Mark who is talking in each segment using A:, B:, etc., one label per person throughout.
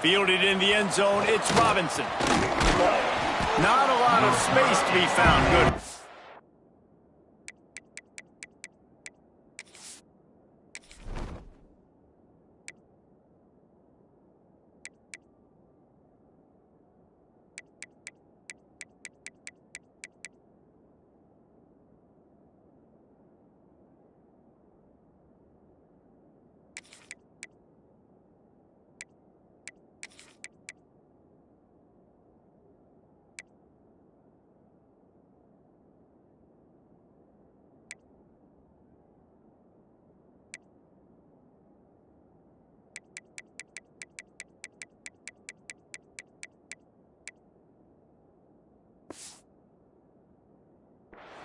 A: Fielded in the end zone, it's Robinson. Not a lot of space to be found. Good.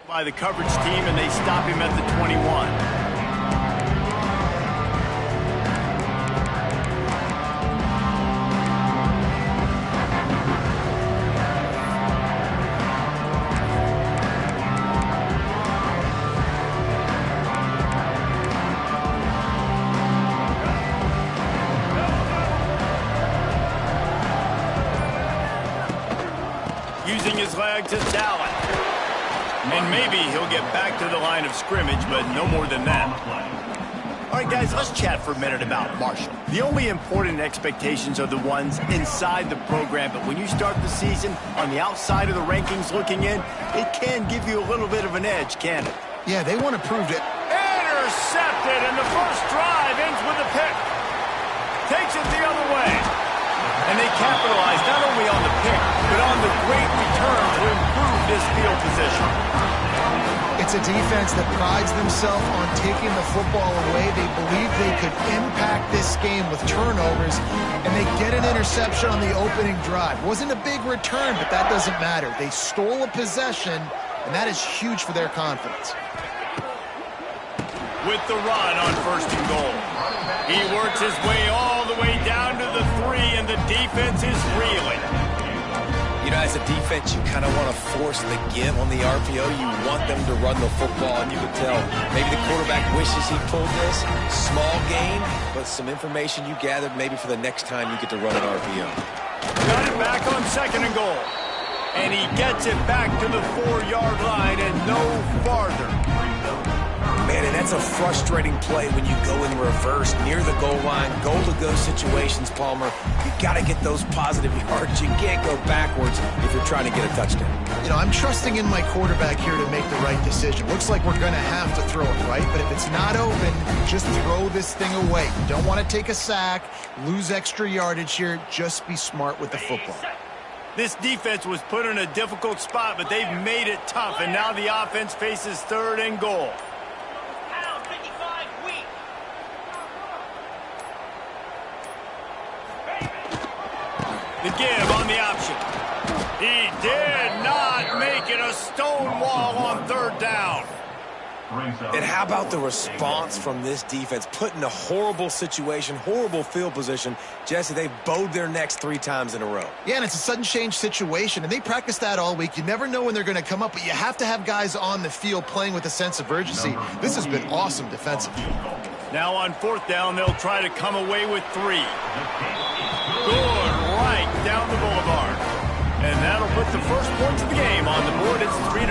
A: By the coverage team, and they stop him at the 21. Using his legs, it's Allen. And maybe he'll get back to the line of scrimmage, but no more than that. All right, guys, let's chat for a minute about Marshall. The only important expectations are the ones inside the program, but when you start the season on the outside of the rankings looking in, it can give you a little bit of an edge, can't it?
B: Yeah, they want to prove it.
A: Intercepted, and the first drive ends with a pick. Takes it the other way. And they capitalize not only on the pick, but on the great return to improve this field position.
B: It's a defense that prides themselves on taking the football away. They believe they could impact this game with turnovers, and they get an interception on the opening drive. Wasn't a big return, but that doesn't matter. They stole a possession, and that is huge for their confidence.
A: With the run on 1st and goal. He works his way all the way down to the 3, and the defense is reeling.
C: You know, as a defense, you kind of want to force the give on the RPO. You want them to run the football, and you can tell maybe the quarterback wishes he pulled this. Small gain, but some information you gathered maybe for the next time you get to run an RPO.
A: Got it back on 2nd and goal. And he gets it back to the 4-yard line and no farther.
C: Man, and that's a frustrating play when you go in reverse near the goal line, goal-to-go situations, Palmer. You got to get those positive yards. You can't go backwards if you're trying to get a touchdown.
B: You know, I'm trusting in my quarterback here to make the right decision. Looks like we're going to have to throw it, right? But if it's not open, just throw this thing away. You don't want to take a sack, lose extra yardage here. Just be smart with the football.
A: This defense was put in a difficult spot, but they've made it tough, and now the offense faces 3rd and goal. The give on the option. He did not make it a stone wall on 3rd down.
C: And how about the response from this defense? Put in a horrible situation, horrible field position. Jesse, they've bowed their necks 3 times in a row.
B: Yeah, and it's a sudden change situation, and they practice that all week. You never know when they're going to come up, but you have to have guys on the field playing with a sense of urgency. This has been awesome defensively.
A: Now on 4th down, they'll try to come away with 3. Good right down the boulevard. And that'll put the first points of the game on the board. It's 3-0.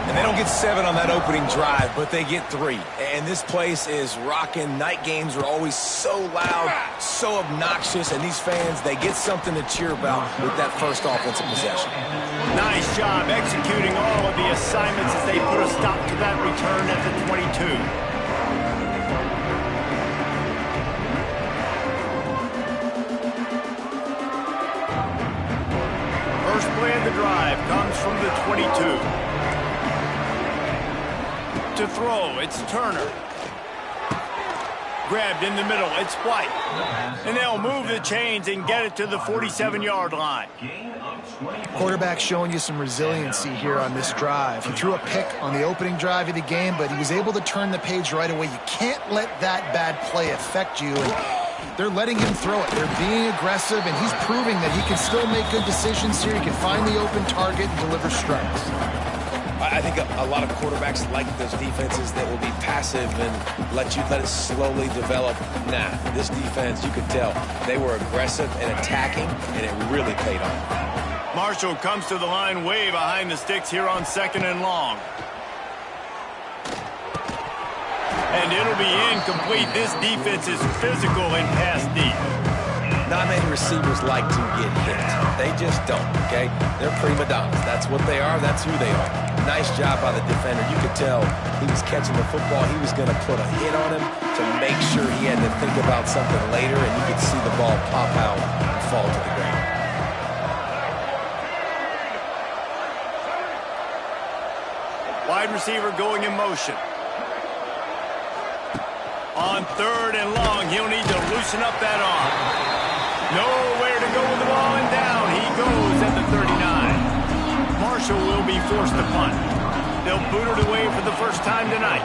C: And they don't get 7 on that opening drive, but they get 3. And this place is rocking. Night games are always so loud, so obnoxious, and these fans, they get something to cheer about with that first offensive possession.
A: Nice job executing all of the assignments as they put a stop to that return at the 22. First play of the drive comes from the 22. To throw, it's Turner. Grabbed in the middle, it's White. And they'll move the chains and get it to the 47-yard line.
B: Quarterback showing you some resiliency here on this drive. He threw a pick on the opening drive of the game, but he was able to turn the page right away. You can't let that bad play affect you. And they're letting him throw it. They're being aggressive, and he's proving that he can still make good decisions here. He can find the open target and deliver strikes.
C: I think a lot of quarterbacks like those defenses that will be passive and let it slowly develop. Nah, this defense, you could tell, they were aggressive and attacking, and it really paid off.
A: Marshall comes to the line way behind the sticks here on 2nd and long. And it'll be incomplete. This defense is physical and pass deep.
C: Not many receivers like to get hit. They just don't, okay? They're prima donnas. That's what they are. That's who they are. Nice job by the defender. You could tell he was catching the football. He was going to put a hit on him to make sure he had to think about something later, and you could see the ball pop out and fall to the ground.
A: Wide receiver going in motion. On 3rd and long, he'll need to loosen up that arm. Nowhere to go with the ball, and down he goes at the 39. Marshall will be forced to punt. They'll boot it away for the first time tonight.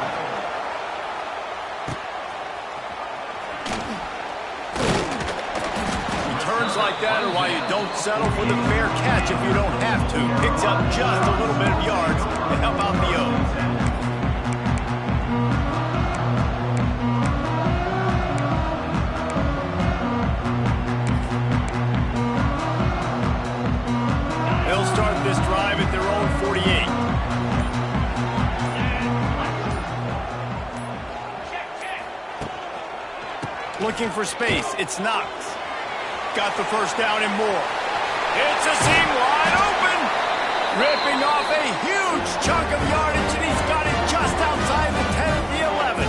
A: Returns like that are why you don't settle for the fair catch if you don't have to. Picks up just a little bit of yards to help out the O's. This drive at their own 48. Looking for space. It's Knox. Got the first down and more. It's a seam wide open. Ripping off a huge chunk of yardage, and he's got it just outside the 10 of the 11.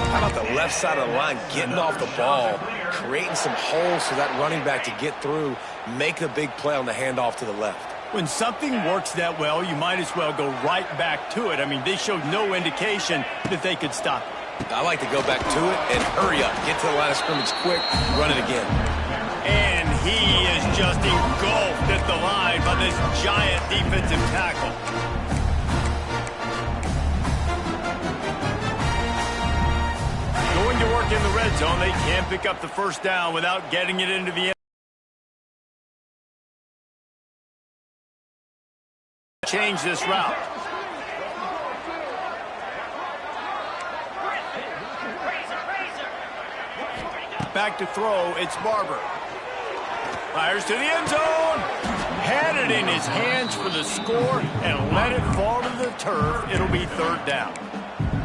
C: How about the left side of the line getting off the ball, creating some holes for that running back to get through, make a big play on the handoff to the left.
A: When something works that well, you might as well go right back to it. I mean, they showed no indication that they could stop it.
C: I like to go back to it and hurry up. Get to the line of scrimmage quick, run it again.
A: And he is just engulfed at the line by this giant defensive tackle. Going to work in the red zone, they can't pick up the first down without getting it into the end. Change this route. Back to throw, it's Barber. Fires to the end zone. Had it in his hands for the score and let it fall to the turf. It'll be 3rd down.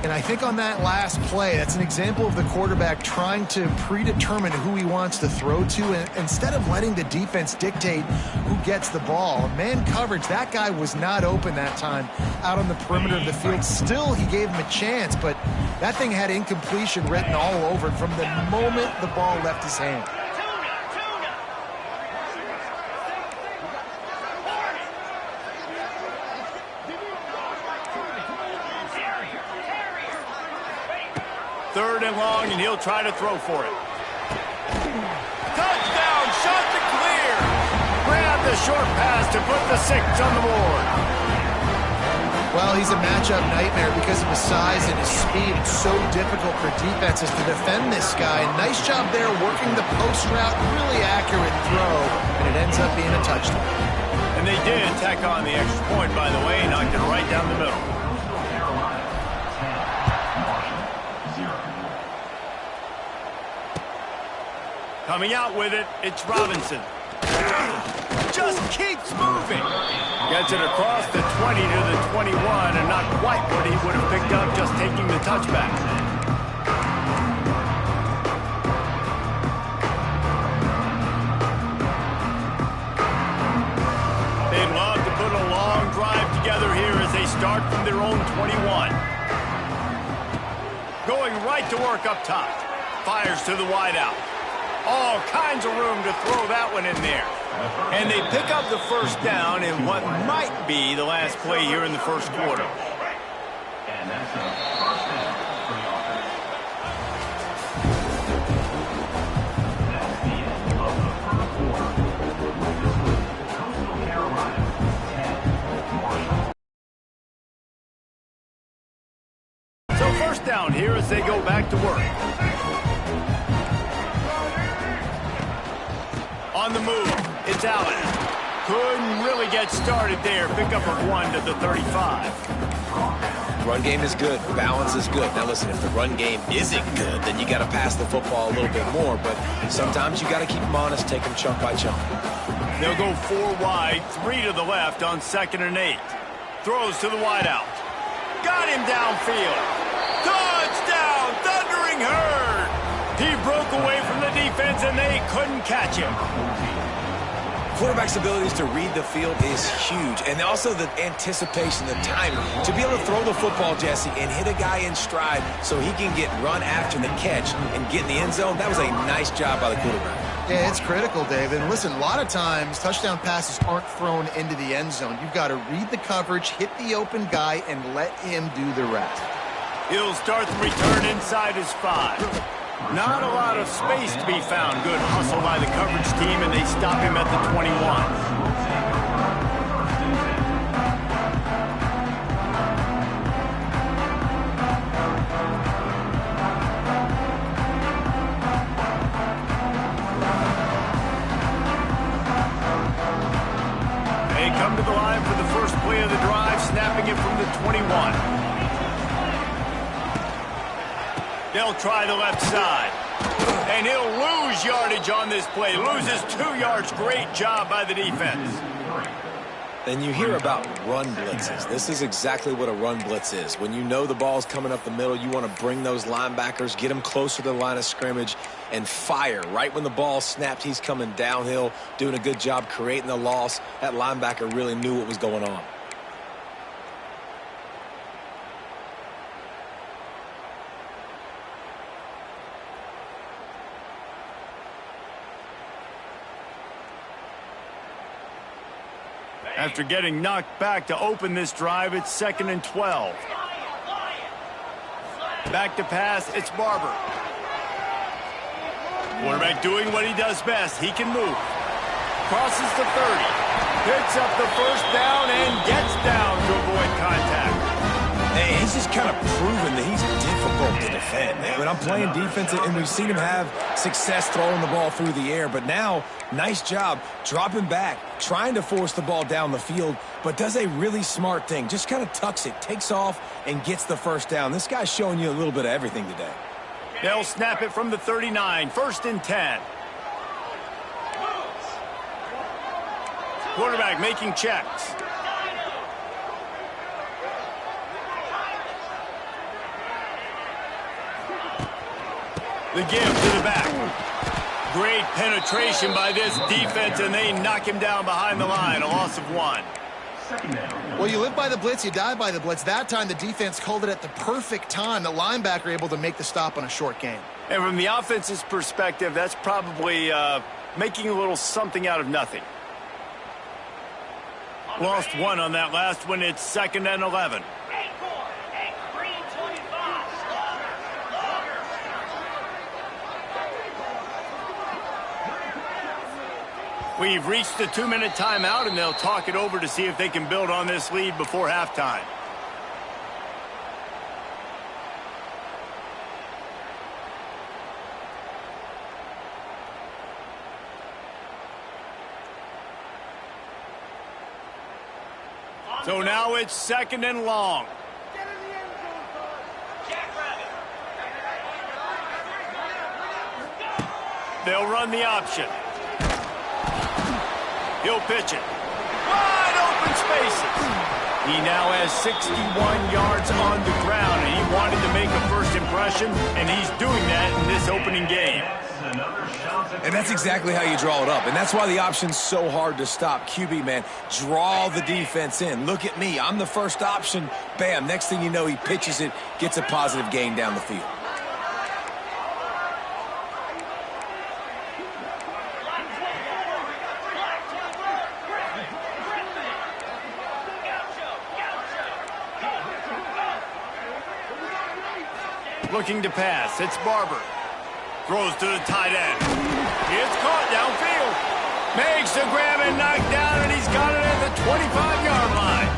B: And I think on that last play, that's an example of the quarterback trying to predetermine who he wants to throw to, and instead of letting the defense dictate who gets the ball. Man coverage, that guy was not open that time out on the perimeter of the field. Still, he gave him a chance, but that thing had incompletion written all over it from the moment the ball left his hand.
A: Third and long, and he'll try to throw for it. Touchdown, shot to clear. Grab the short pass to put the 6 on the board.
B: Well, he's a matchup nightmare because of his size and his speed. It's so difficult for defenses to defend this guy. Nice job there working the post route, really accurate throw, and it ends up being a touchdown.
A: And they did tack on the extra point, by the way, knocked it right down the middle. Coming out with it, it's Robinson. Just keeps moving. Gets it across the 20 to the 21, and not quite what he would have picked up just taking the touchback. They'd love to put a long drive together here as they start from their own 21. Going right to work up top. Fires to the wideout. All kinds of room to throw that one in there. And they pick up the first down in what might be the last play here in the first quarter. So first down here as they go back to work. On the move, it's Allen. couldn't really get started there. Pick up a 1 to the 35.
C: Run game is good. Balance is good. Now, listen, if the run game isn't good, then you got to pass the football a little bit more. But sometimes you got to keep them honest, take them chunk by chunk.
A: They'll go 4 wide, 3 to the left on 2nd and 8. Throws to the wideout. Got him downfield. Touchdown, Thundering Herd. He broke away from the defense, and they couldn't catch him.
C: Quarterback's abilities to read the field is huge, and also the anticipation, the timing, to be able to throw the football, Jesse, and hit a guy in stride so he can get run after the catch and get in the end zone. That was a nice job by the quarterback.
B: Yeah, it's critical, David. And listen, a lot of times touchdown passes aren't thrown into the end zone. You've got to read the coverage, hit the open guy, and let him do the rest.
A: He'll start the return inside his 5. Not a lot of space to be found. Good hustle by the coverage team, and they stop him at the 21. They come to the line for the first play of the drive, snapping it from the 21. They'll try the left side. And he'll lose yardage on this play. Loses 2 yards. Great job by the defense.
C: Then you hear about run blitzes. This is exactly what a run blitz is. When you know the ball's coming up the middle, you want to bring those linebackers, get them closer to the line of scrimmage, and fire. Right when the ball snapped, he's coming downhill, doing a good job creating the loss. That linebacker really knew what was going on.
A: After getting knocked back to open this drive, it's 2nd and 12. Back to pass, it's Barber. Quarterback doing what he does best. He can move. Crosses the 30. Picks up the first down and gets down to avoid contact.
C: Hey, he's just kind of proven that he's difficult to defend. When I'm playing defense, and we've seen him have success throwing the ball through the air, but now, nice job dropping back, trying to force the ball down the field, but does a really smart thing. Just kind of tucks it, takes off, and gets the first down. This guy's showing you a little bit of everything today.
A: They'll snap it from the 39, 1st and 10. Quarterback making checks. The give to the back. Great penetration by this defense, and they knock him down behind the line. A loss of 1.
B: Well, you live by the blitz, you die by the blitz. That time, the defense called it at the perfect time. The linebacker able to make the stop on a short gain.
A: And from the offense's perspective, that's probably making a little something out of nothing. Lost 1 on that last one. It's 2nd and 11. We've reached the 2-minute timeout, and they'll talk it over to see if they can build on this lead before halftime. So now it's 2nd and long. They'll run the option. He'll pitch it. Wide open spaces. He now has 61 yards on the ground, and he wanted to make a first impression, and he's doing that in this opening game.
C: And that's exactly how you draw it up, and that's why the option's so hard to stop. QB, man, draw the defense in. Look at me. I'm the first option. Bam. Next thing you know, he pitches it, gets a positive gain down the field.
A: Looking to pass. It's Barber. Throws to the tight end. It's caught downfield. Makes a grab and knocked down, and he's got it at the 25-yard line.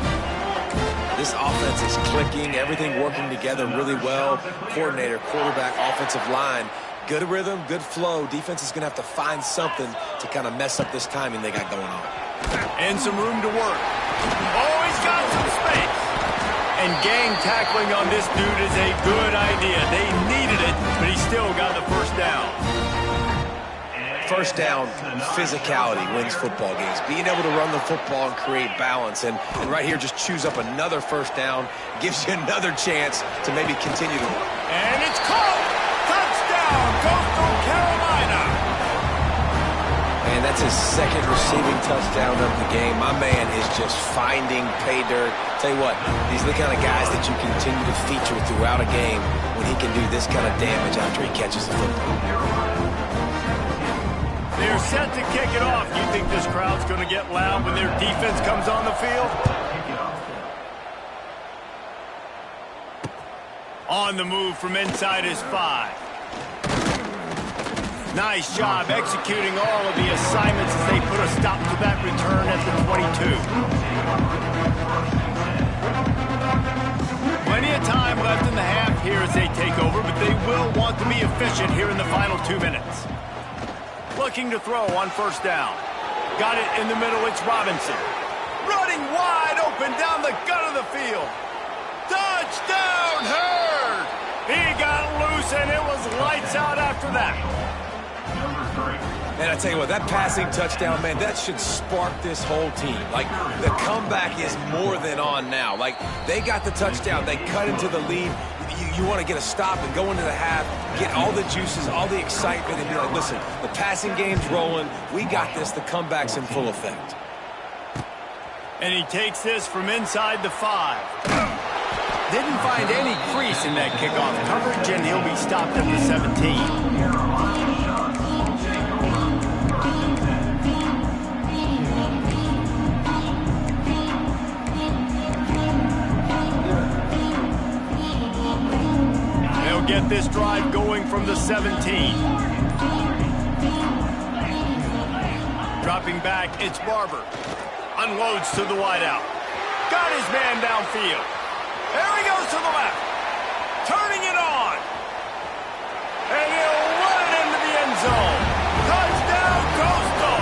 C: This offense is clicking. Everything working together really well. Coordinator, quarterback, offensive line. Good rhythm, good flow. Defense is going to have to find something to kind of mess up this timing they got going on.
A: And some room to work. Oh, he's got some space. And gang tackling on this dude is a good idea. They needed it, but he still got the first down.
C: First down, physicality wins football games. Being able to run the football and create balance. And right here, just choose up another first down. Gives you another chance to maybe continue to work.
A: And it's caught. Touchdown, Coastal Carolina.
C: And that's his second receiving touchdown of the game. My man is just finding pay dirt. Tell you what, these are the kind of guys that you continue to feature throughout a game when he can do this kind of damage after he catches the football.
A: They're set to kick it off. You think this crowd's going to get loud when their defense comes on the field? On the move from inside his 5. Nice job executing all of the assignments as they put a stop to that return at the 22. Plenty of time left in the half here as they take over, but they will want to be efficient here in the final 2 minutes. Looking to throw on first down. Got it in the middle, it's Robinson. Running wide open down the gut of the field. Touchdown, Hurd! He got loose and it was lights out after that.
C: Man, I tell you what, that passing touchdown, man, that should spark this whole team. Like, the comeback is more than on now. Like, they got the touchdown. They cut into the lead. You want to get a stop and go into the half, get all the juices, all the excitement, and be like, listen, the passing game's rolling. We got this. The comeback's in full effect.
A: And he takes this from inside the 5. Didn't find any crease in that kickoff coverage, and he'll be stopped at the 17. Get this drive going from the 17. Dropping back, it's Barber. Unloads to the wideout. Got his man downfield. There he goes to the left. Turning it on. And he'll run it into the end zone. Touchdown, Coastal.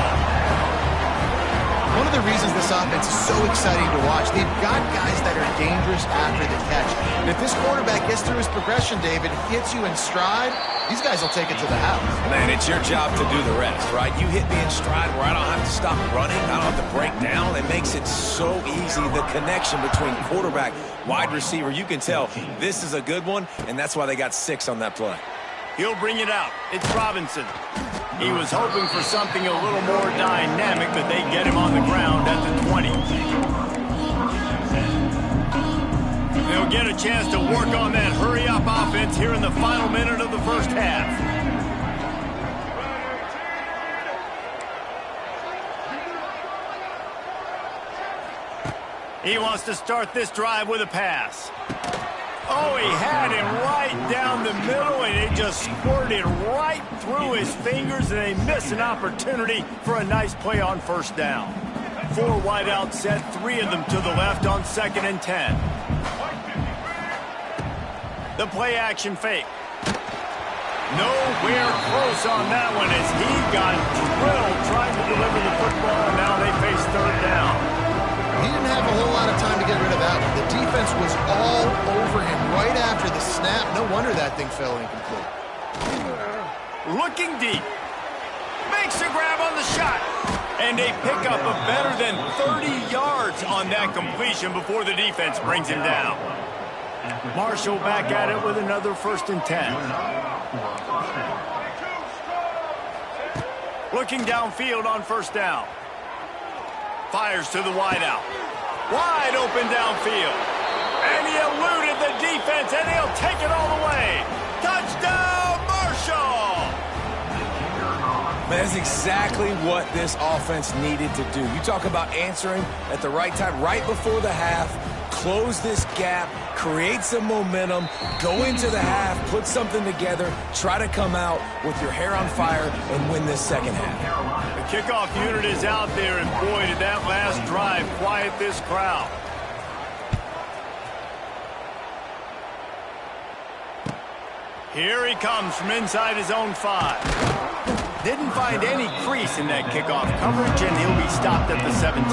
B: One of the reasons this offense is so exciting to watch, they've got guys that are dangerous after the catch. And if this quarterback gets through his progression, David, hits you in stride, these guys will take it to the house.
C: Man, it's your job to do the rest, right? You hit me in stride where I don't have to stop running. I don't have to break down. It makes it so easy, the connection between quarterback, wide receiver. You can tell this is a good one, and that's why they got 6 on that play.
A: He'll bring it out. It's Robinson. He was hoping for something a little more dynamic, but they get him on the ground at the 20. They'll get a chance to work on that hurry-up offense here in the final minute of the first half. He wants to start this drive with a pass. Oh, he had him right down the middle, and it just squirted right through his fingers, and they miss an opportunity for a nice play on first down. 4 wideouts set, 3 of them to the left on 2nd and 10. The play-action fake. Nowhere close on that one as he got drilled trying to deliver the football, and now they face 3rd down.
B: He didn't have a whole lot of time to get rid of that one. The defense was all over him right after the snap. No wonder that thing fell incomplete.
A: Looking deep. Makes a grab on the shot. And a pickup of better than 30 yards on that completion before the defense brings him down. Marshall back at it with another 1st and 10. Looking downfield on first down. Fires to the wideout. Wide open downfield. And he eluded the defense, and he'll take it all the way. Touchdown, Marshall!
C: Man, that's exactly what this offense needed to do. You talk about answering at the right time, right before the half, close this gap, create some momentum, go into the half, put something together, try to come out with your hair on fire and win this second half.
A: The kickoff unit is out there, and boy, did that last drive quiet this crowd. Here he comes from inside his own 5. Didn't find any crease in that kickoff coverage, and he'll be stopped at the 17.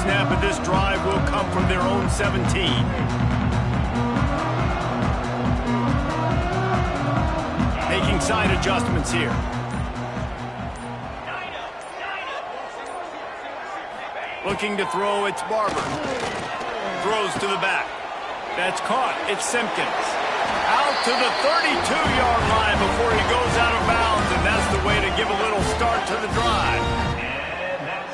A: Snap of this drive will come from their own 17. Making side adjustments here. Looking to throw, it's Barber. Throws to the back. That's caught. It's Simpkins. Out to the 32-yard line before he goes out of bounds, and that's the way to give a little start to the drive.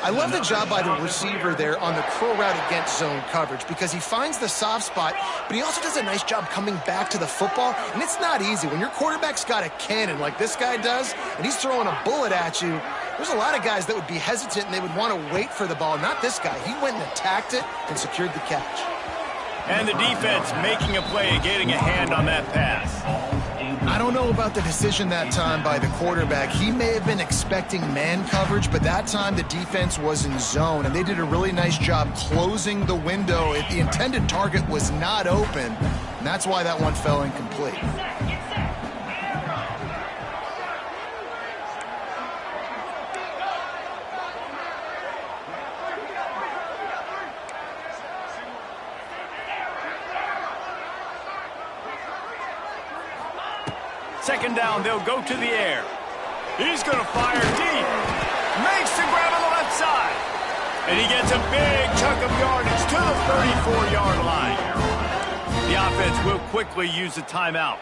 B: I love the job by the receiver there on the curl route against zone coverage because he finds the soft spot, but he also does a nice job coming back to the football, and it's not easy. When your quarterback's got a cannon like this guy does, and he's throwing a bullet at you, there's a lot of guys that would be hesitant and they would want to wait for the ball. Not this guy. He went and attacked it and secured the catch.
A: And the defense making a play, getting a hand on that pass.
B: I don't know about the decision that time by the quarterback. He may have been expecting man coverage, but that time the defense was in zone, and they did a really nice job closing the window. The intended target was not open, and that's why that one fell incomplete.
A: Second down, they'll go to the air. He's going to fire deep. Makes the grab on the left side. And he gets a big chunk of yardage to the 34-yard line. The offense will quickly use a timeout.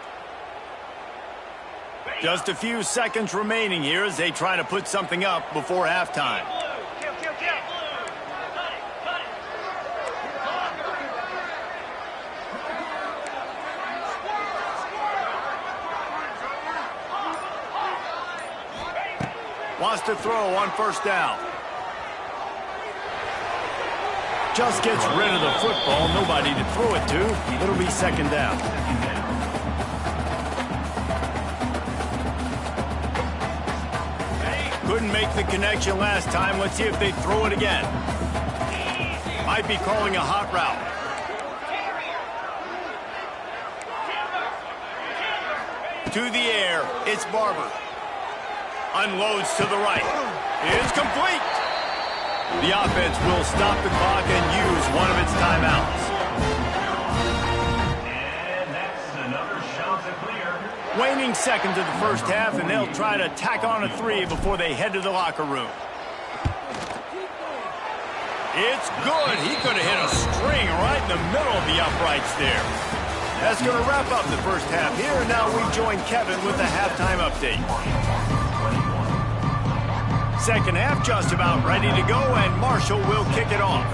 A: Just a few seconds remaining here as they try to put something up before halftime. Wants to throw on first down. Just gets rid of the football. Nobody to throw it to. It'll be second down. Couldn't make the connection last time. Let's see if they throw it again. Might be calling a hot route. To the air. It's Barber. Unloads to the right. It's complete. The offense will stop the clock and use one of its timeouts.
D: And that's another shot to clear.
A: Waning seconds of the first half, and they'll try to tack on a 3 before they head to the locker room. It's good. He could have hit a string right in the middle of the uprights there. That's going to wrap up the first half here, and now we join Kevin with the halftime update. Second half just about ready to go, and Marshall will kick it off.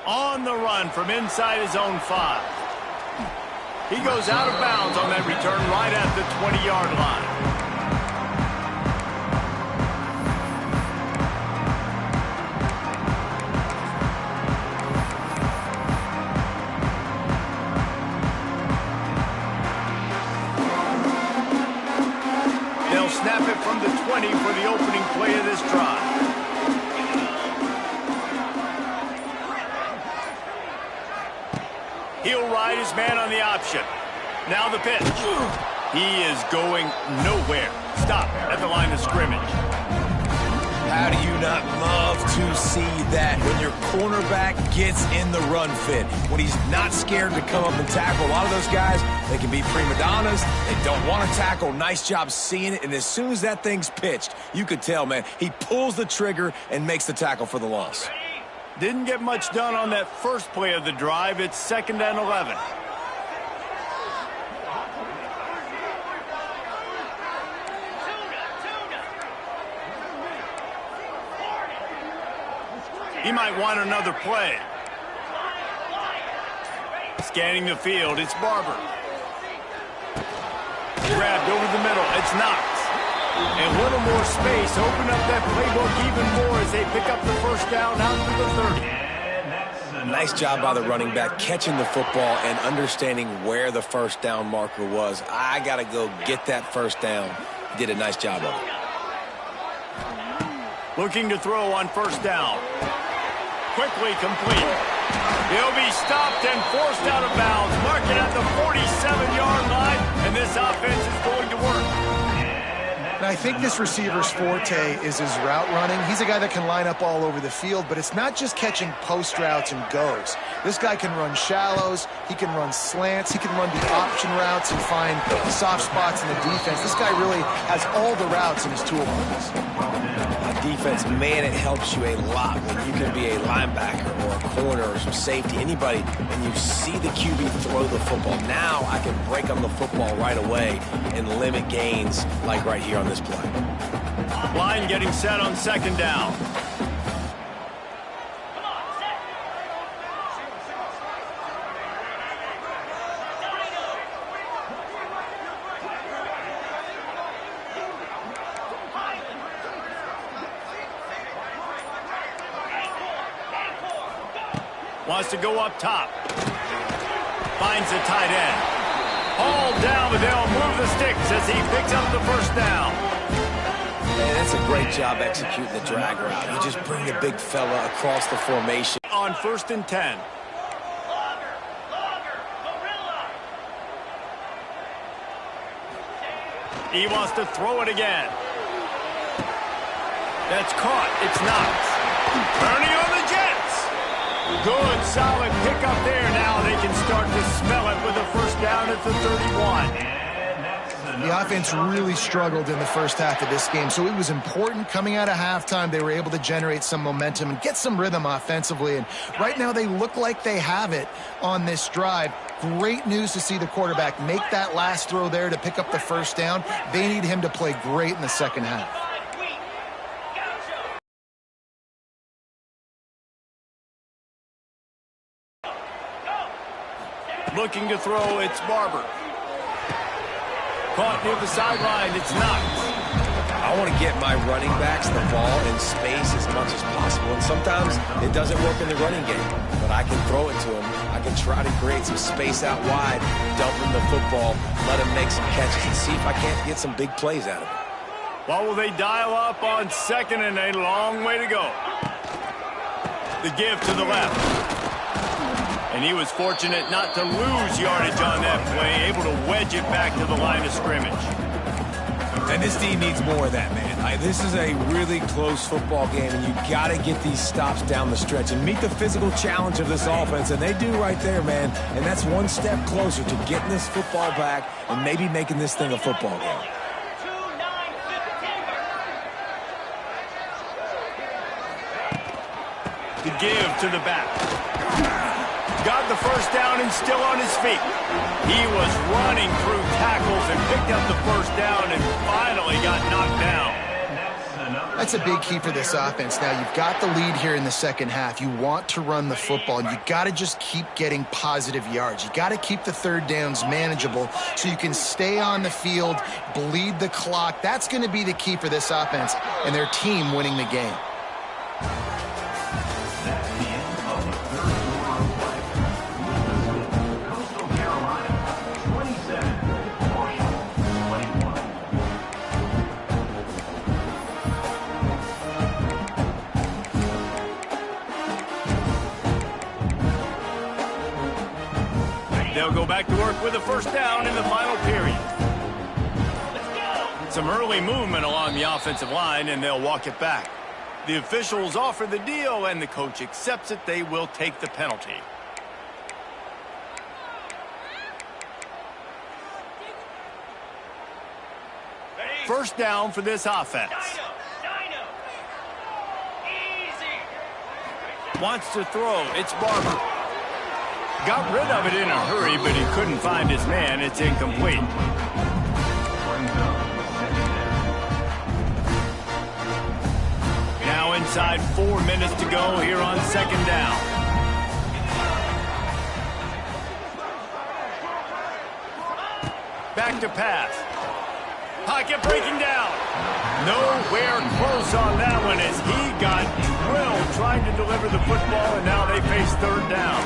A: On the run from inside his own 5. He goes out of bounds on that return right at the 20-yard line. Snap it from the 20 for the opening play of this drive. He'll ride his man on the option. Now the pitch. He is going nowhere. Stop at the line of scrimmage.
C: How do you not love to see that when your cornerback gets in the run fit? When he's not scared to come up and tackle. A lot of those guys, they can be prima donnas. They don't want to tackle. Nice job seeing it. And as soon as that thing's pitched, you could tell, man, he pulls the trigger and makes the tackle for the loss.
A: Didn't get much done on that first play of the drive. It's 2nd and 11. He might want another play. Scanning the field, it's Barber. Grabbed over the middle, it's Knox. And a little more space. Open up that playbook even more as they pick up the first down out to the 30.
C: Nice job by the running back catching the football and understanding where the first down marker was. I got to go get that first down. He did a nice job of it.
A: Looking to throw on first down. Quickly complete. He'll be stopped and forced out of bounds. Mark it at the 47-yard line, and this offense is going to work.
B: And I think this receiver's forte is his route running. He's a guy that can line up all over the field, but it's not just catching post routes and goes. This guy can run shallows, he can run slants, he can run the option routes and find soft spots in the defense. This guy really has all the routes in his toolbox.
C: Defense, man, it helps you a lot when you can be a linebacker or a corner or some safety, anybody, and you see the QB throw the football. Now I can break on the football right away and limit gains like right here on this play.
A: Line getting set on second down. Wants to go up top. Finds the tight end. Hauled down, but they'll move the sticks as he picks up the first down.
C: Man, that's a great job executing the drag route. You just bring the big fella across the formation.
A: On 1st and 10. He wants to throw it again. That's caught. It's Knox. Turning on the Jets. Good, solid pickup there. Now they can start to smell it with a first down at the 31.
B: The offense really struggled in the first half of this game, so it was important coming out of halftime. They were able to generate some momentum and get some rhythm offensively, and right now they look like they have it on this drive. Great news to see the quarterback make that last throw there to pick up the first down. They need him to play great in the second half.
A: Looking to throw, it's Barber. Caught near the sideline, it's Knox.
C: I want to get my running backs the ball in space as much as possible, and sometimes it doesn't work in the running game, but I can throw it to him. I can try to create some space out wide, dump him the football, let him make some catches, and see if I can't get some big plays out of it.
A: What will they dial up on second and a long way to go? The give to the left. And he was fortunate not to lose yardage on that play, able to wedge it back to the line of scrimmage.
E: And this team needs more of that, man. This is a really close football game, and you got to get these stops down the stretch and meet the physical challenge of this offense, and they do right there, man. And that's one step closer to getting this football back and maybe making this thing a football game.
A: The give to the back. Got the first down and still on his feet. He was running through tackles and picked up the first down and finally got knocked down.
B: That's a big key for this offense. Now, you've got the lead here in the second half. You want to run the football, and you got to just keep getting positive yards. You got to keep the third downs manageable so you can stay on the field, bleed the clock. That's going to be the key for this offense and their team winning the game.
A: They'll go back to work with a first down in the final period. Some early movement along the offensive line, and they'll walk it back. The officials offer the deal, and the coach accepts it. They will take the penalty. First down for this offense. Wants to throw. It's Barber. Got rid of it in a hurry, but he couldn't find his man. It's incomplete. Now inside 4 minutes to go here on second down. Back to pass. Pocket breaking down. No nowhere close on that one as he got drilled trying to deliver the football, and now they face third down.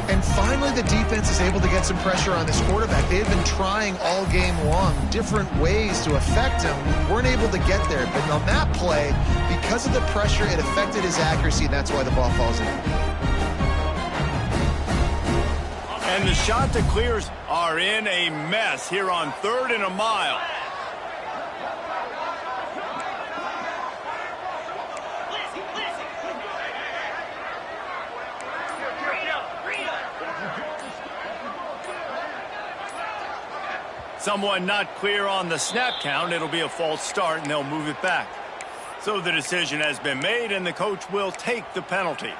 B: And finally, the defense is able to get some pressure on this quarterback. They had been trying all game long different ways to affect him. Weren't able to get there. But on that play, because of the pressure, it affected his accuracy, and that's why the ball falls in.
A: And the Chanticleers are in a mess here on 3rd and a mile. Someone not clear on the snap count. It'll be a false start, and they'll move it back. So the decision has been made, and the coach will take the penalty.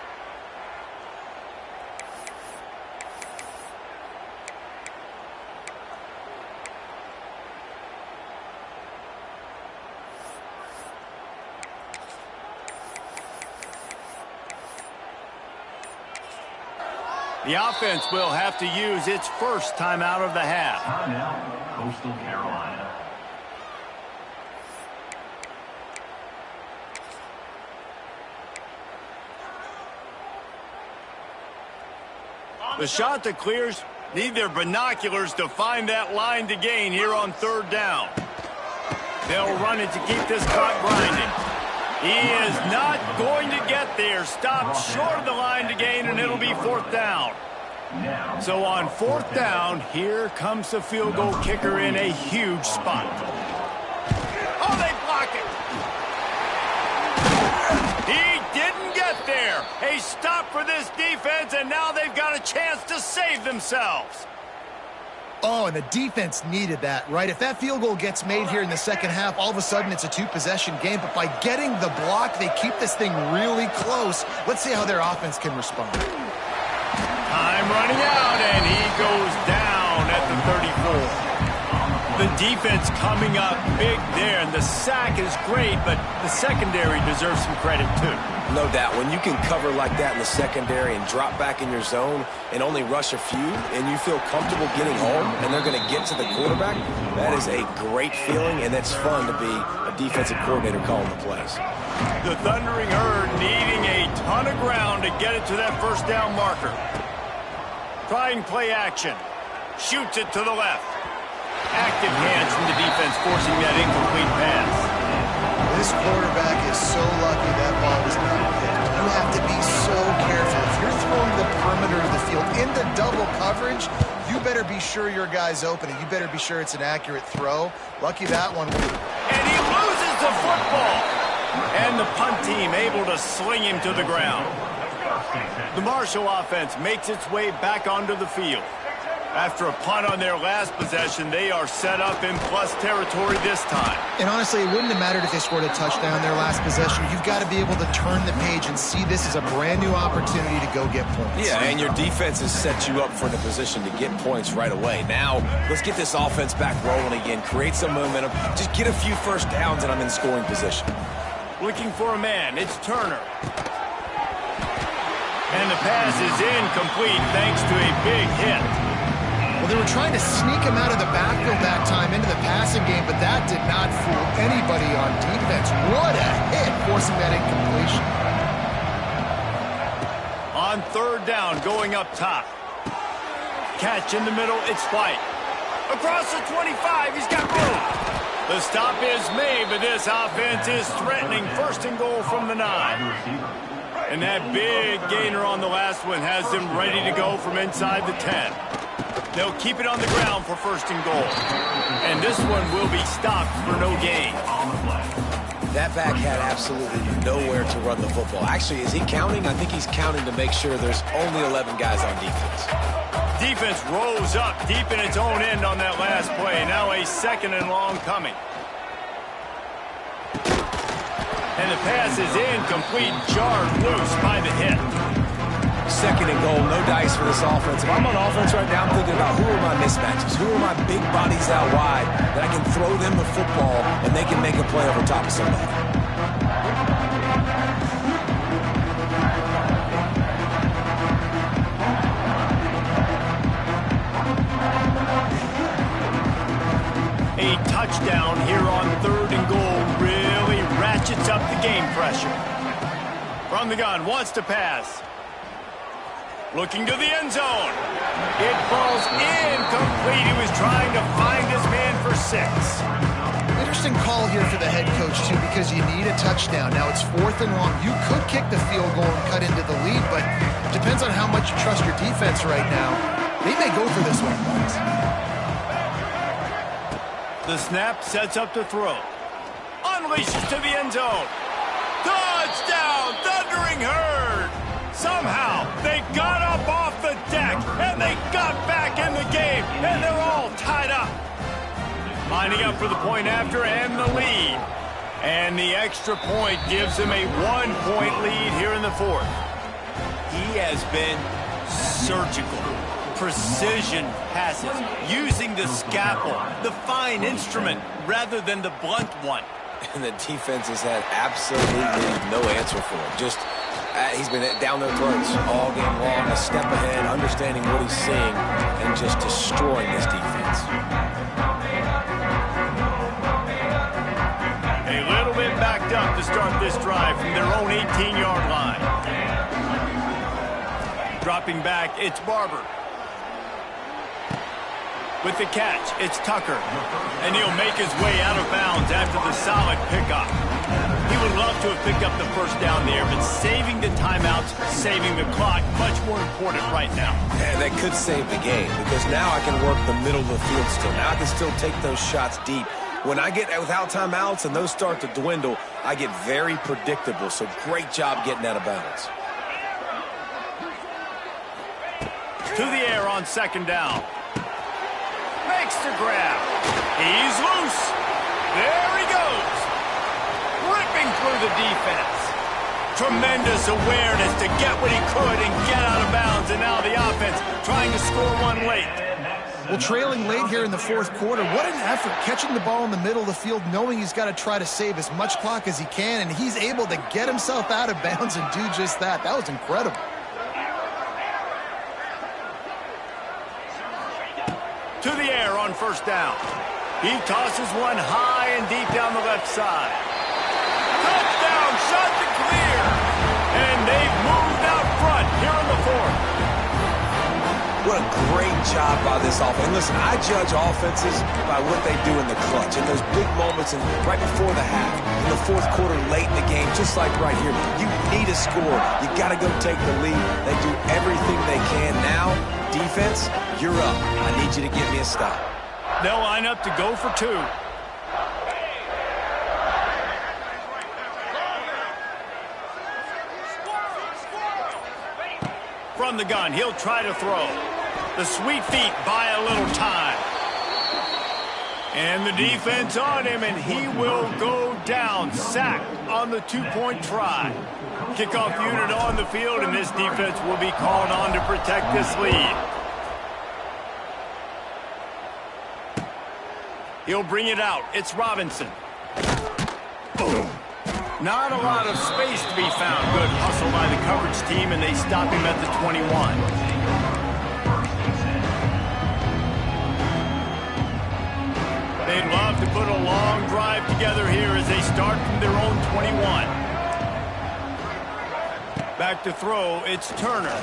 A: The offense will have to use its first timeout of the half.
D: Timeout, Coastal Carolina.
A: The Chanticleers need their binoculars to find that line to gain here on 3rd down. They'll run it to keep this clock grinding. He is not going to get there. Stopped short of the line to gain, and it'll be 4th down. So on 4th down, here comes the field goal kicker in a huge spot. Oh, they block it. He didn't get there. A stop for this defense, and now they've got a chance to save themselves.
B: Oh, and the defense needed that, right? If that field goal gets made here in the second half, all of a sudden it's a 2-possession game. But by getting the block, they keep this thing really close. Let's see how their offense can respond.
A: Time running out, and he goes down at the 34. The defense coming up big there, and the sack is great, but the secondary deserves some credit too.
C: No doubt. When you can cover like that in the secondary and drop back in your zone and only rush a few, and you feel comfortable getting home, and they're going to get to the quarterback, that is a great feeling, and it's fun to be a defensive coordinator calling the plays.
A: The Thundering Herd needing a ton of ground to get it to that first down marker. Trying play action. Shoots it to the left. Active hands from the defense forcing that incomplete pass.
B: This quarterback is so lucky that ball was not picked. You have to be so careful. If you're throwing the perimeter of the field into double coverage, you better be sure your guy's open, and you better be sure it's an accurate throw. Lucky that one.
A: And he loses the football. And the punt team able to sling him to the ground. The Marshall offense makes its way back onto the field. After a punt on their last possession, they are set up in plus territory this time.
B: And honestly, it wouldn't have mattered if they scored a touchdown their last possession. You've got to be able to turn the page and see this as a brand new opportunity to go get points.
C: Yeah, and your defense has set you up for the position to get points right away. Now, let's get this offense back rolling again. Create some momentum. Just get a few first downs, and I'm in scoring position.
A: Looking for a man. It's Turner. And the pass is incomplete thanks to a big hit.
B: Well, they were trying to sneak him out of the backfield that time into the passing game, but that did not fool anybody on defense. What a hit, forcing that incompletion.
A: On 3rd down, going up top. Catch in the middle, it's White. Across the 25, he's got room. The stop is made, but this offense is threatening 1st and goal from the 9. And that big gainer on the last one has them ready to go from inside the 10. They'll keep it on the ground for 1st and goal. And this one will be stopped for no gain.
C: That back had absolutely nowhere to run the football. Actually, is he counting? I think he's counting to make sure there's only 11 guys on defense.
A: Defense rose up deep in its own end on that last play. Now a 2nd and long coming. And the pass is incomplete, jarred loose by the hit.
C: 2nd and goal, no dice for this offense. If I'm on offense right now, I'm thinking about who are my mismatches, who are my big bodies out wide that I can throw them the football and they can make a play over top of somebody. A touchdown here on 3rd and goal really
A: pressure. From the gun, wants to pass. Looking to the end zone. It falls incomplete. He was trying to find his man for 6.
B: Interesting call here for the head coach, too, because you need a touchdown. Now it's 4th and long. You could kick the field goal and cut into the lead, but it depends on how much you trust your defense right now. They may go for this one.
A: The snap sets up to throw. Unleashes to the end zone. Touchdown, Thundering Herd! Somehow, they got up off the deck, and they got back in the game, and they're all tied up. Lining up for the point after and the lead. And the extra point gives them a 1-point lead here in the 4th. He has been surgical. Precision passes, using the scalpel, the fine instrument, rather than the blunt one.
C: And the defense has had absolutely no answer for him. Just, he's been down their throats all game long, a step ahead, understanding what he's seeing, and just destroying this defense.
A: A little bit backed up to start this drive from their own 18-yard line. Dropping back, it's Barber. With the catch, it's Tucker. And he'll make his way out of bounds after the solid pickup. He would love to have picked up the first down there, but saving the timeouts, saving the clock, much more important right now.
C: And that could save the game, because now I can work the middle of the field still. Now I can still take those shots deep. When I get without timeouts and those start to dwindle, I get very predictable. So great job getting out of bounds.
A: To the air on 2nd down. Makes the grab. He's loose. There he goes. Ripping through the defense. Tremendous awareness to get what he could and get out of bounds. And now the offense trying to score one late.
B: Well, trailing late here in the 4th quarter, what an effort catching the ball in the middle of the field, knowing he's got to try to save as much clock as he can, and he's able to get himself out of bounds and do just that. That was incredible.
A: To the air on 1st down. He tosses one high and deep down the left side. Touchdown, shot to clear. And they've moved out front here in the 4th.
C: What a great job by this offense. And listen, I judge offenses by what they do in the clutch, in those big moments and right before the half, in the 4th quarter, late in the game, just like right here. You need a score. You got to go take the lead. They do everything they can now. Defense, you're up. I need you to give me a stop.
A: They'll line up to go for 2. From the gun, he'll try to throw. The sweet feet buy a little time. And the defense on him, and he will go down. Sacked on the 2-point try. Kickoff unit on the field, and this defense will be called on to protect this lead. He'll bring it out. It's Robinson. Boom. Not a lot of space to be found. Good hustle by the coverage team, and they stop him at the 21. They'd love to put a long drive together here as they start from their own 21. Back to throw, it's Turner.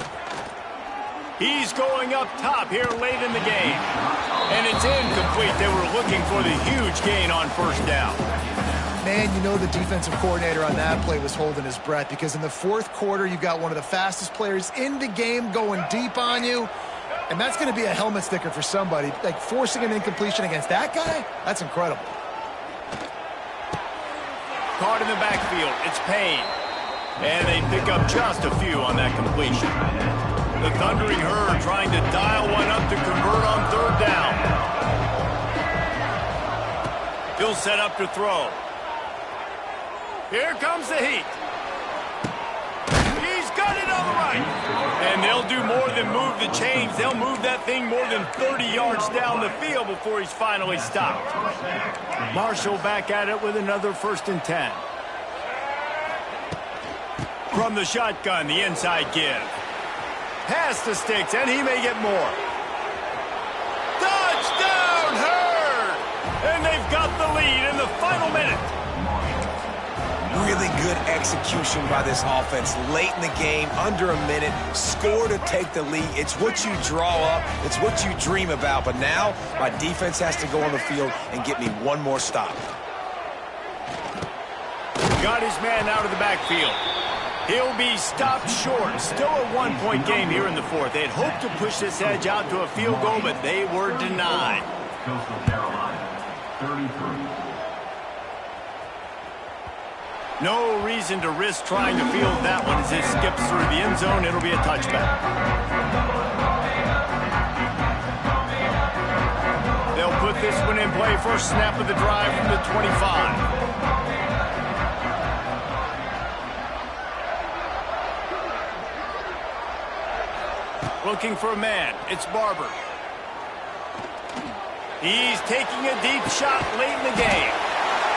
A: He's going up top here late in the game. And it's incomplete. They were looking for the huge gain on 1st down.
B: Man, you know the defensive coordinator on that play was holding his breath, because in the 4th quarter, you've got one of the fastest players in the game going deep on you, and that's going to be a helmet sticker for somebody. Like, forcing an incompletion against that guy, that's incredible.
A: Caught in the backfield, it's Payne. And they pick up just a few on that completion. The Thundering Herd trying to dial one up to convert on 3rd down. He'll set up to throw. Here comes the heat. He's got it on the right. And they'll do more than move the chains. They'll move that thing more than 30 yards down the field before he's finally stopped. Marshall back at it with another 1st and 10. From the shotgun, the inside give. Pass the sticks, and he may get more. Touchdown, Herd! And they've got the lead in the final minute.
C: Really
E: really good execution by this offense late in the game, under a minute, score to take the lead. It's what you draw up. It's what you dream about. But now my defense has to go on the field and get me one more stop.
A: Got his man out of the backfield. He'll be stopped short. Still a one-point game here in the fourth. They had hoped to push this edge out to a field goal, but they were denied.
D: Coastal Carolina, 33.
A: No reason to risk trying to field that one as it skips through the end zone. It'll be a touchback. They'll put this one in play. First snap of the drive from the 25. Looking for a man. It's Barber. He's taking a deep shot late in the game.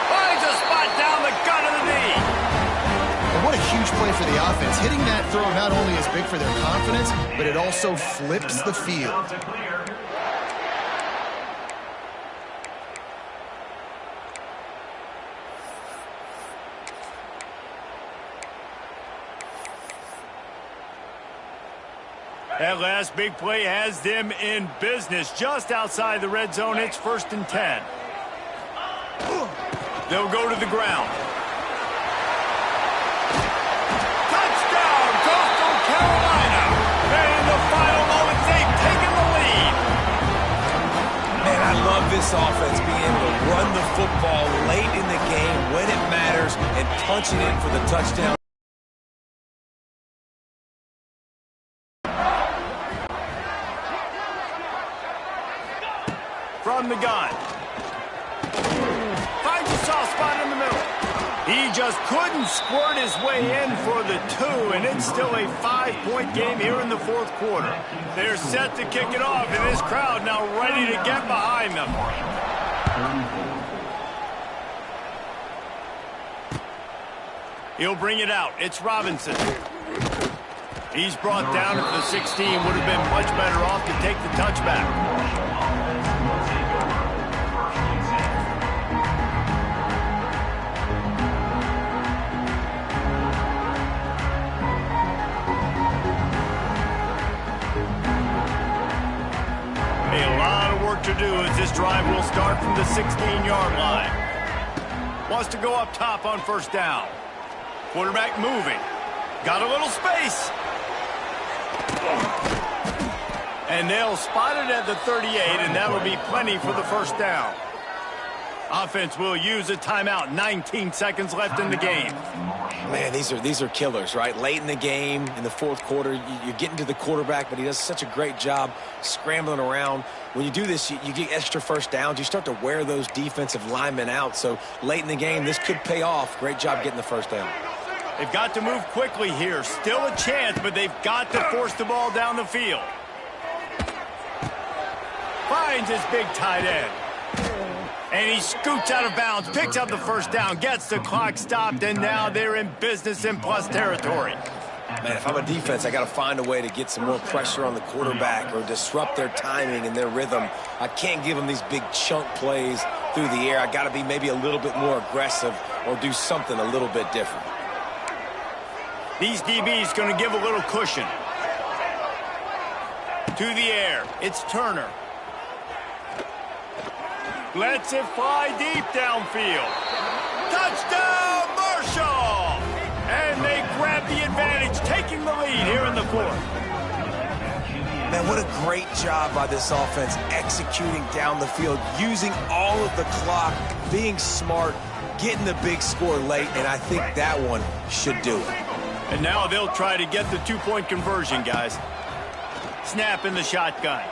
A: Finds a spot down the gut of the knee.
B: And what a huge play for the offense. Hitting that throw not only is big for their confidence, but it also flips the field.
A: That last big play has them in business. Just outside the red zone, it's 1st and 10. They'll go to the ground. Touchdown, Coastal Carolina! And in the final moments, they've taken the lead.
E: Man, I love this offense being able to run the football late in the game when it matters and punch it in for the touchdown.
A: From the gun. Finds a soft spot in the middle. He just couldn't squirt his way in for the 2, and it's still a 5-point game here in the fourth quarter. They're set to kick it off, and this crowd now ready to get behind them. He'll bring it out. It's Robinson. He's brought down at the 16. Would have been much better off to take the touchback. To do as this drive will start from the 16-yard line. Wants to go up top on first down. Quarterback moving. Got a little space. And they'll spot it at the 38, and that'll be plenty for the first down. Offense will use a timeout. 19 seconds left in the game.
E: Man, these are killers, right? Late in the game, in the fourth quarter, you're getting to the quarterback, but he does such a great job scrambling around. When you do this, you get extra first downs. You start to wear those defensive linemen out. So late in the game, this could pay off. Great job getting the first down.
A: They've got to move quickly here. Still a chance, but they've got to force the ball down the field. Finds his big tight end. And he scoots out of bounds, picks up the first down, gets the clock stopped, and now they're in business in plus territory.
E: Man, if I'm a defense, I got to find a way to get some more pressure on the quarterback or disrupt their timing and their rhythm. I can't give them these big chunk plays through the air. I got to be maybe a little bit more aggressive or do something a little bit different.
A: These DBs going to give a little cushion. To the air, it's Turner. Lets it fly deep downfield. Touchdown, Marshall! And they grab the advantage, taking the lead here in the fourth.
E: Man, what a great job by this offense executing down the field, using all of the clock, being smart, getting the big score late, and I think that one should do it.
A: And now they'll try to get the two-point conversion, guys. Snap in the shotgun.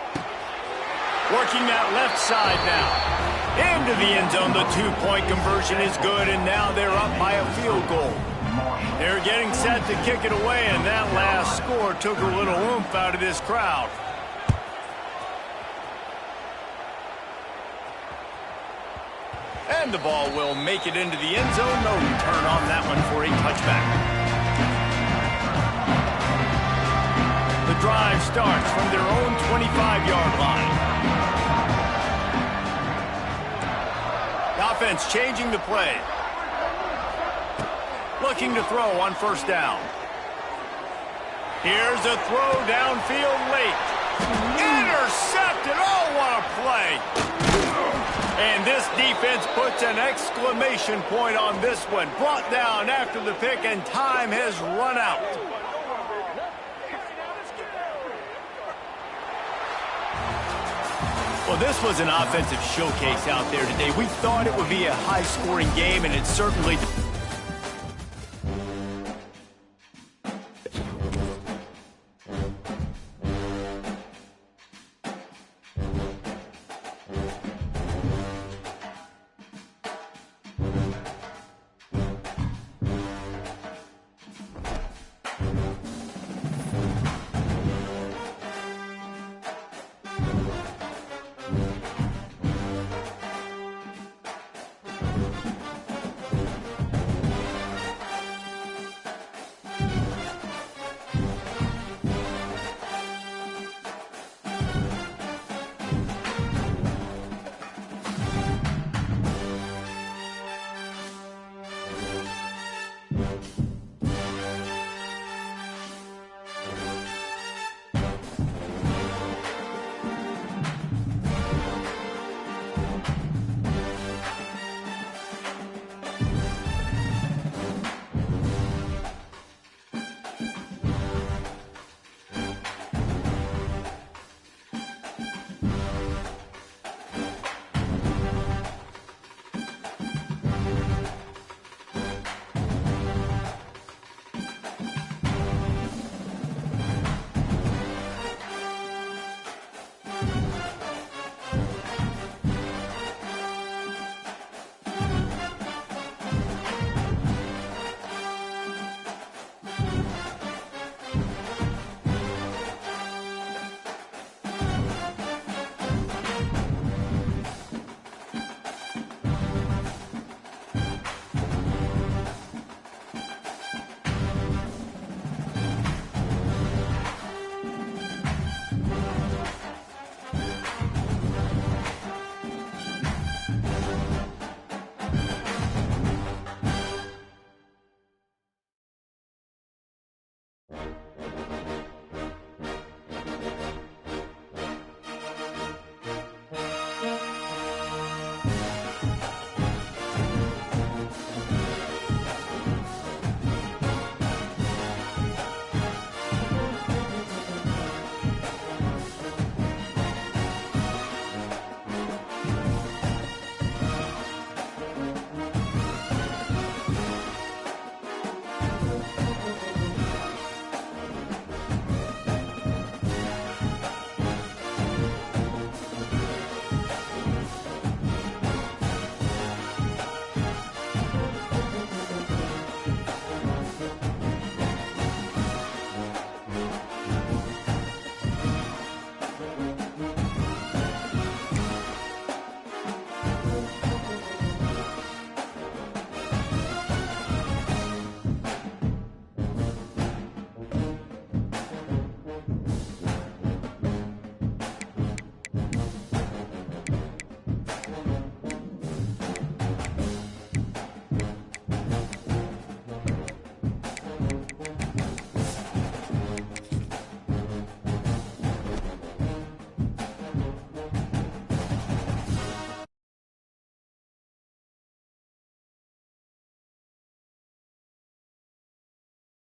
A: Working that left side now. Into the end zone, the two-point conversion is good, and now they're up by a field goal. They're getting set to kick it away, and that last score took a little oomph out of this crowd. And the ball will make it into the end zone. No return on that one for a touchback. The drive starts from their own 25-yard line. Offense changing the play. looking to throw on first down. Here's a throw downfield late. Intercepted. Oh, what a play. And this defense puts an exclamation point on this one. Brought down after the pick, and time has run out. Well, this was an offensive showcase out there today. We thought it would be a high-scoring game, and it certainly did.